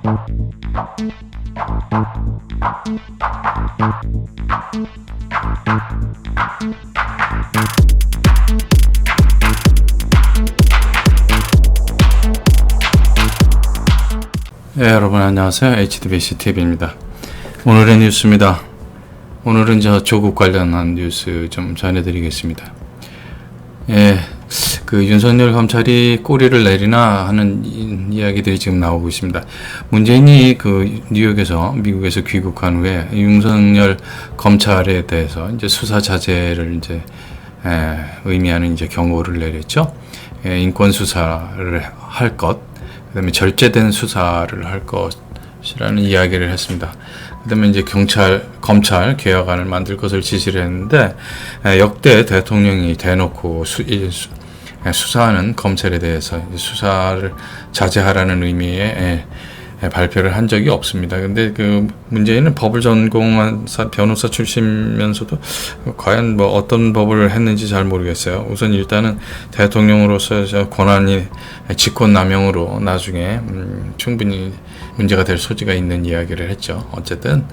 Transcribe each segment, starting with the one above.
네, 여러분 안녕하세요. HDBC TV입니다. 오늘의 뉴스입니다. 오늘은 조국 관련한 뉴스 좀 전해드리겠습니다. 예, 그 윤석열 검찰이 꼬리를 내리나 하는 이야기들이 지금 나오고 있습니다. 문재인이 그 뉴욕에서 미국에서 귀국한 후에 윤석열 검찰에 대해서 이제 수사 자제를 이제 의미하는 이제 경고를 내렸죠. 인권 수사를 할 것. 그다음에 절제된 수사를 할 것이라는 이야기를 했습니다. 그다음에 이제 검찰 개혁안을 만들 것을 지시를 했는데 역대 대통령이 대놓고 수사하는 검찰에 대해서 수사를 자제하라는 의미의 발표를 한 적이 없습니다. 근데 그 문재인은 법을 전공한 변호사 출신면서도 과연 뭐 어떤 법을 했는지 잘 모르겠어요. 우선 일단은 대통령으로서 권한이 직권남용으로 나중에 충분히 문제가 될 소지가 있는 이야기를 했죠. 어쨌든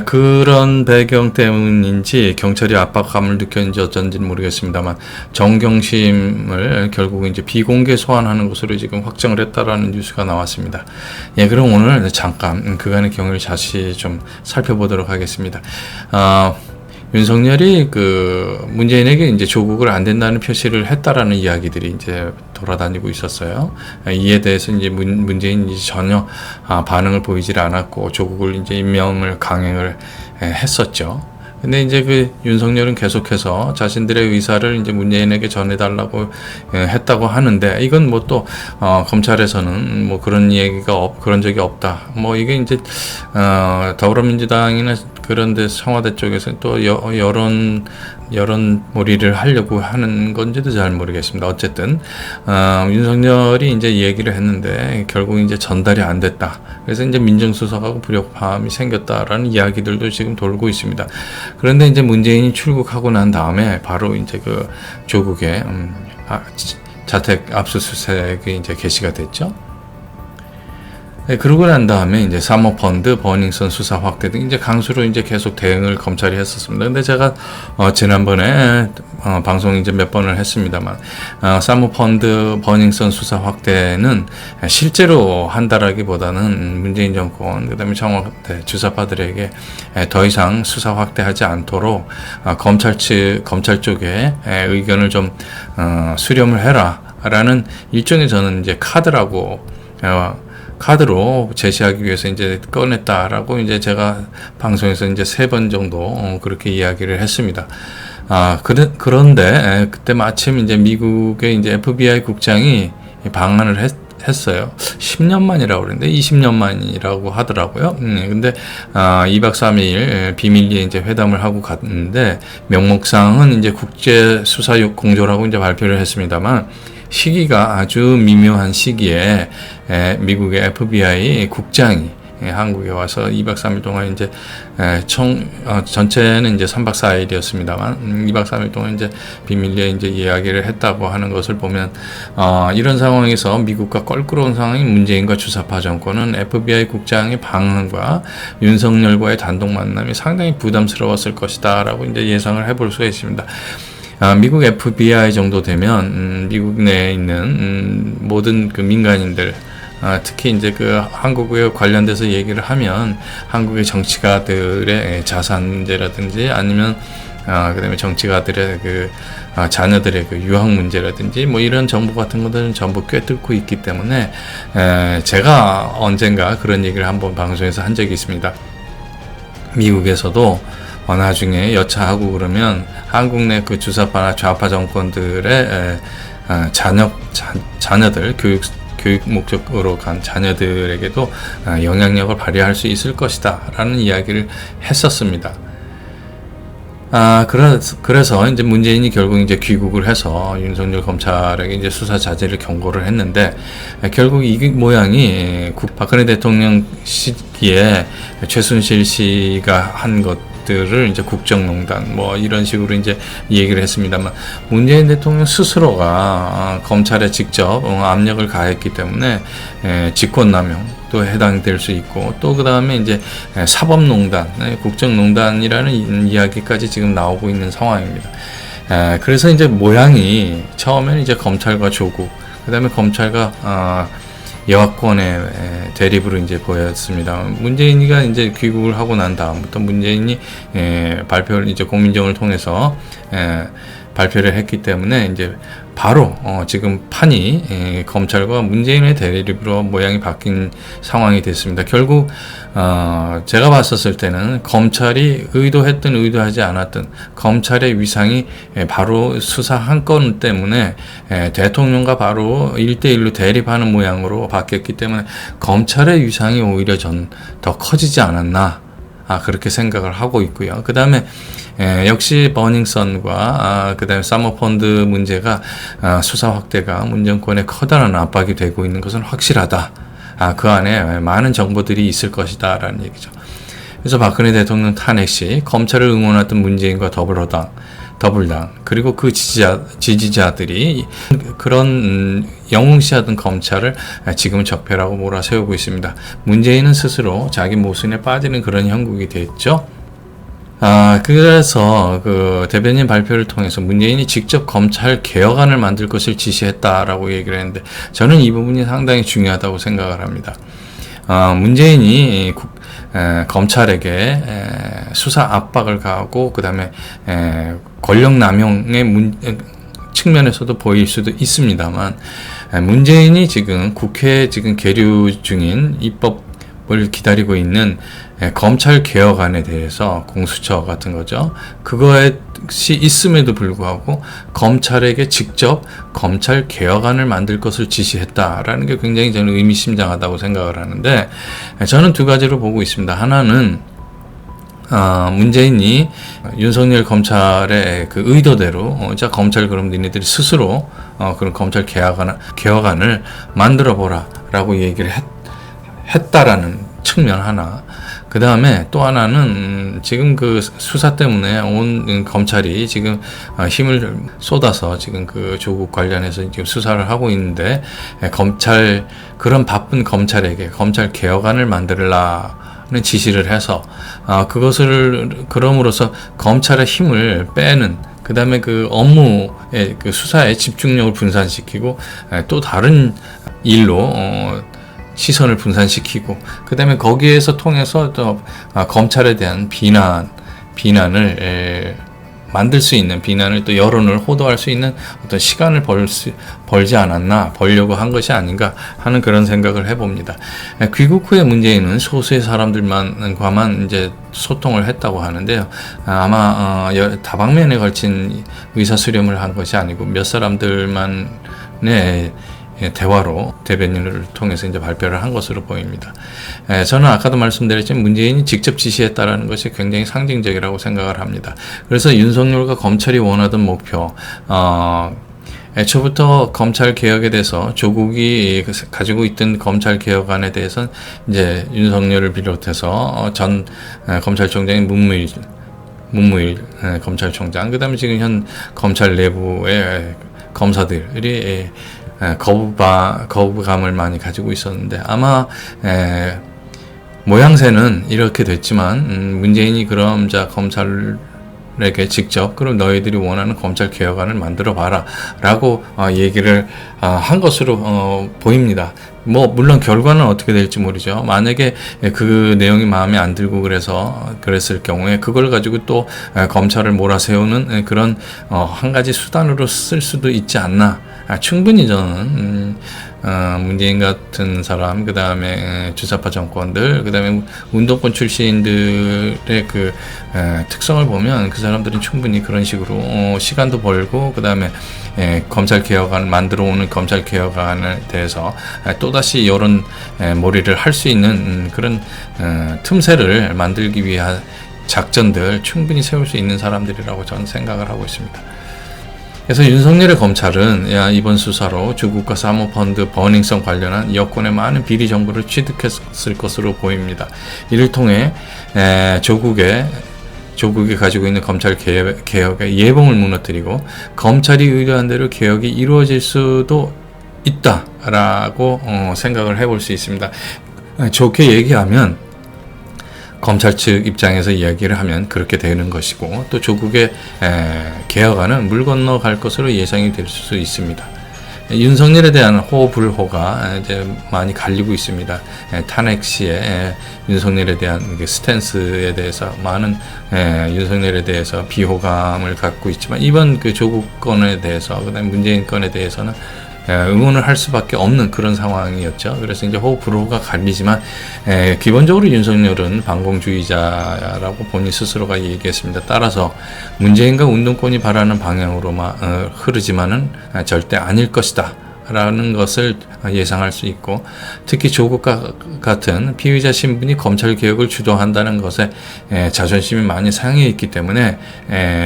그런 배경 때문인지 경찰이 압박감을 느꼈는지 어쩐지는 모르겠습니다만 정경심을 결국 이제 비공개 소환하는 것으로 지금 확정을 했다라는 뉴스가 나왔습니다. 예, 그럼 오늘 잠깐 그간의 경위를 다시 좀 살펴보도록 하겠습니다. 윤석열이 그 문재인에게 이제 조국을 안 된다는 표시를 했다라는 이야기들이 이제 돌아다니고 있었어요. 이에 대해서 이제 문재인이 전혀 반응을 보이질 않았고 조국을 이제 임명을 강행을 했었죠. 근데 이제 그 윤석열은 계속해서 자신들의 의사를 이제 문재인에게 전해달라고 했다고 하는데 이건 뭐 또 검찰에서는 뭐 그런 얘기가 그런 적이 없다. 뭐 이게 이제 더불어민주당이나 그런데 청와대 쪽에서 또 여론몰이를 하려고 하는 건지도 잘 모르겠습니다. 어쨌든 윤석열이 이제 얘기를 했는데 결국 이제 전달이 안 됐다. 그래서 이제 민정수석하고 불협화음이 생겼다라는 이야기들도 지금 돌고 있습니다. 그런데 이제 문재인이 출국하고 난 다음에 바로 이제 그 조국의 자택 압수수색이 이제 개시가 됐죠. 네, 그러고 난 다음에 이제 사모펀드, 버닝썬 수사 확대 등 이제 강수로 이제 계속 대응을 검찰이 했었습니다. 근데 제가 지난번에 방송 이제 몇 번을 했습니다만 사모펀드, 버닝썬 수사 확대는 실제로 한다라기보다는 문재인 정권, 그다음에 청와대 주사파들에게 더 이상 수사 확대하지 않도록 검찰 쪽에 의견을 좀 수렴을 해라라는 일종의 저는 이제 카드로 제시하기 위해서 이제 꺼냈다라고 이제 제가 방송에서 이제 3번 정도 그렇게 이야기를 했습니다. 그런데 그때 마침 이제 미국의 이제 FBI 국장이 방한을 했어요. 10년 만이라고 그랬는데 20년 만이라고 하더라고요. 근데 2박 3일 비밀리에 이제 회담을 하고 갔는데 명목상은 이제 국제 수사 공조라고 이제 발표를 했습니다만 시기가 아주 미묘한 시기에 미국의 FBI 국장이 한국에 와서 2박 3일 동안 이제 전체는 이제 3박 4일이었습니다만 2박 3일 동안 이제 비밀리에 이제 이야기를 했다고 하는 것을 보면 이런 상황에서 미국과 껄끄러운 상황인 문재인과 주사파 정권은 FBI 국장의 방한과 윤석열과의 단독 만남이 상당히 부담스러웠을 것이다라고 이제 예상을 해볼 수가 있습니다. 미국 FBI 정도 되면 미국 내에 있는 모든 그 민간인들 특히 이제 그 한국에 관련돼서 얘기를 하면 한국의 정치가들의 자산 문제라든지 아니면 그다음에 정치가들의 그 자녀들의 그 유학 문제라든지 뭐 이런 정보 같은 것들은 전부 꿰뚫고 있기 때문에 제가 언젠가 그런 얘기를 한번 방송에서 한 적이 있습니다. 미국에서도 나중에 여차하고 그러면 한국 내 그 주사파나 좌파 정권들의 자녀들 교육 목적으로 간 자녀들에게도 영향력을 발휘할 수 있을 것이다 라는 이야기를 했었습니다. 그래서 이제 문재인이 결국 이제 귀국을 해서 윤석열 검찰에게 이제 수사 자제를 경고를 했는데 결국 이 모양이 박근혜 대통령 시기에 최순실 씨가 한 것들을 이제 국정농단 뭐 이런 식으로 이제 얘기를 했습니다만 문재인 대통령 스스로가 검찰에 직접 압력을 가했기 때문에 직권남용 또 해당될 수 있고, 또 그 다음에 이제 사법농단, 국정농단이라는 이야기까지 지금 나오고 있는 상황입니다. 그래서 이제 모양이 처음에는 이제 검찰과 조국, 그 다음에 검찰과 여권의 대립으로 이제 보였습니다. 문재인이가 이제 귀국을 하고 난 다음부터 문재인이 발표를 이제 공민정을 통해서 발표를 했기 때문에 이제 바로 지금 판이 검찰과 문재인의 대립으로 모양이 바뀐 상황이 됐습니다. 결국 제가 봤었을 때는 검찰이 의도했든 의도하지 않았든 검찰의 위상이 바로 수사 한 건 때문에 대통령과 바로 1대1로 대립하는 모양으로 바뀌었기 때문에 검찰의 위상이 오히려 전 더 커지지 않았나, 그렇게 생각을 하고 있고요. 그 다음에 역시 버닝썬과 그 다음에 사모펀드 문제가 수사 확대가 문정권에 커다란 압박이 되고 있는 것은 확실하다. 그 안에 많은 정보들이 있을 것이다 라는 얘기죠. 그래서 박근혜 대통령 탄핵 시 검찰을 응원했던 문재인과 더불당 그리고 그 지지자들이 그런 영웅시하던 검찰을 지금 적폐라고 몰아세우고 있습니다. 문재인은 스스로 자기 모순에 빠지는 그런 형국이 됐죠. 그래서 그 대변인 발표를 통해서 문재인이 직접 검찰 개혁안을 만들 것을 지시했다라고 얘기를 했는데, 저는 이 부분이 상당히 중요하다고 생각을 합니다. 문재인이 검찰에게 수사 압박을 가하고 그 다음에 권력 남용의 측면에서도 보일 수도 있습니다만, 문재인이 지금 국회에 지금 계류 중인 입법을 기다리고 있는 검찰 개혁안에 대해서 공수처 같은 거죠. 그것이 있음에도 불구하고 검찰에게 직접 검찰 개혁안을 만들 것을 지시했다라는 게 굉장히 저는 의미심장하다고 생각을 하는데, 저는 두 가지로 보고 있습니다. 하나는 문재인이 윤석열 검찰의 그 의도대로 자 검찰 그럼 니네들이 스스로 그런 검찰 개혁안을 만들어 보라라고 얘기를 했다라는 측면 하나. 그 다음에 또 하나는 지금 그 수사 때문에 온 검찰이 지금 힘을 쏟아서 지금 그 조국 관련해서 지금 수사를 하고 있는데, 그런 바쁜 검찰에게 검찰 개혁안을 만들라는 지시를 해서 그럼으로써 검찰의 힘을 빼는, 그 다음에 그 업무의 그 수사의 집중력을 분산시키고 또 다른 일로 시선을 분산시키고, 그 다음에 거기에서 통해서 또 검찰에 대한 비난을 만들 수 있는, 비난을 또 여론을 호도할 수 있는 어떤 시간을 벌지 않았나, 벌려고 한 것이 아닌가 하는 그런 생각을 해봅니다. 귀국 후에 문재인은 소수의 사람들과만 이제 소통을 했다고 하는데요. 아마 다방면에 걸친 의사수렴을 한 것이 아니고 몇 사람들만의 대화로 대변인을 통해서 이제 발표를 한 것으로 보입니다. 저는 아까도 말씀드렸지만 문재인이 직접 지시했다라는 것이 굉장히 상징적이라고 생각을 합니다. 그래서 윤석열과 검찰이 원하던 목표, 애초부터 검찰 개혁에 대해서 조국이 가지고 있던 검찰 개혁안에 대해서는 이제 윤석열을 비롯해서 전 검찰총장인 문무일 검찰총장, 그 다음에 지금 현 검찰 내부의 검사들이 거부감을 많이 가지고 있었는데, 아마 모양새는 이렇게 됐지만 문재인이 그럼 자 검찰에게 직접 그럼 너희들이 원하는 검찰 개혁안을 만들어 봐라 라고 얘기를 한 것으로 보입니다. 물론 결과는 어떻게 될지 모르죠. 만약에 그 내용이 마음에 안 들고 그랬을 경우에 그걸 가지고 또 검찰을 몰아세우는 그런 한 가지 수단으로 쓸 수도 있지 않나. 충분히 저는 문재인 같은 사람, 그 다음에 주사파 정권들, 그 다음에 운동권 출신들의 그 특성을 보면 그 사람들은 충분히 그런 식으로 시간도 벌고, 그 다음에 검찰 개혁안을 만들어 오는 검찰 개혁안에 대해서 또다시 여론 몰이를 할 수 있는 그런 틈새를 만들기 위한 작전들 충분히 세울 수 있는 사람들이라고 저는 생각을 하고 있습니다. 그래서 윤석열의 검찰은 이번 수사로 조국과 사모펀드 버닝썬 관련한 여권의 많은 비리 정보를 취득했을 것으로 보입니다. 이를 통해 조국이 가지고 있는 검찰 개혁의 예봉을 무너뜨리고 검찰이 의도한 대로 개혁이 이루어질 수도 있다라고 생각을 해볼 수 있습니다. 좋게 얘기하면 검찰 측 입장에서 이야기를 하면 그렇게 되는 것이고, 또 조국의 개혁안은 물 건너갈 것으로 예상이 될 수 있습니다. 윤석열에 대한 호불호가 이제 많이 갈리고 있습니다. 탄핵 시에 윤석열에 대한 스탠스에 대해서 많은 윤석열에 대해서 비호감을 갖고 있지만, 이번 그 조국 건에 대해서, 그다음에 문재인 건에 대해서는 응원을 할 수밖에 없는 그런 상황이었죠. 그래서 이제 호불호가 갈리지만, 기본적으로 윤석열은 반공주의자라고 본인 스스로가 얘기했습니다. 따라서 문재인과 운동권이 바라는 방향으로만 흐르지만은 절대 아닐 것이다 라는 것을 예상할 수 있고, 특히 조국 같은 피의자 신분이 검찰 개혁을 주도한다는 것에 자존심이 많이 상해 있기 때문에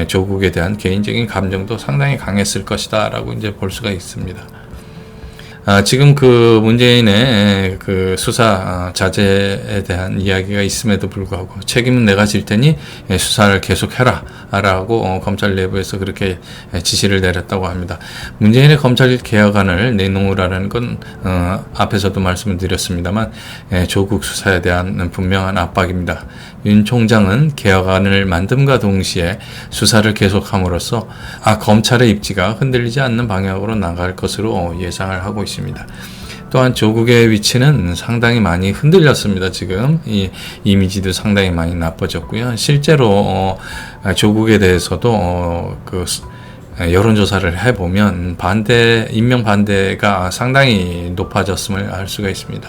조국에 대한 개인적인 감정도 상당히 강했을 것이다 라고 이제 볼 수가 있습니다. 지금 그 문재인의 그 수사 자제에 대한 이야기가 있음에도 불구하고 책임은 내가 질 테니 수사를 계속해라 라고 검찰 내부에서 그렇게 지시를 내렸다고 합니다. 문재인의 검찰 개혁안을 내놓으라는 건 앞에서도 말씀을 드렸습니다만 조국 수사에 대한 분명한 압박입니다. 윤 총장은 개혁안을 만듦과 동시에 수사를 계속함으로써 검찰의 입지가 흔들리지 않는 방향으로 나갈 것으로 예상을 하고 있습니다. 또한 조국의 위치는 상당히 많이 흔들렸습니다. 지금 이 이미지도 상당히 많이 나빠졌고요. 실제로 조국에 대해서도 여론조사를 해보면 임명 반대가 상당히 높아졌음을 알 수가 있습니다.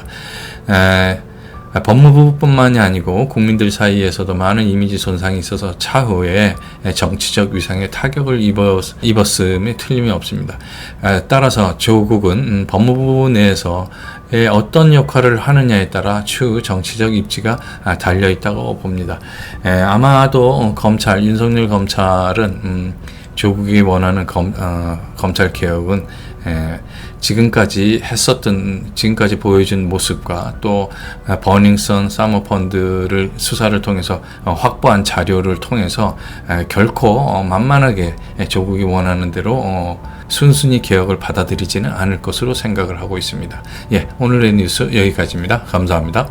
법무부뿐만이 아니고 국민들 사이에서도 많은 이미지 손상이 있어서 차후에 정치적 위상에 타격을 입었음에 틀림이 없습니다. 따라서 조국은 법무부 내에서 어떤 역할을 하느냐에 따라 추후 정치적 입지가 달려있다고 봅니다. 아마도 윤석열 검찰은 조국이 원하는 검찰 개혁은 지금까지 보여준 모습과 또 버닝썬 사모펀드를 수사를 통해서 확보한 자료를 통해서 결코 만만하게 조국이 원하는 대로 순순히 개혁을 받아들이지는 않을 것으로 생각을 하고 있습니다. 오늘의 뉴스 여기까지입니다. 감사합니다.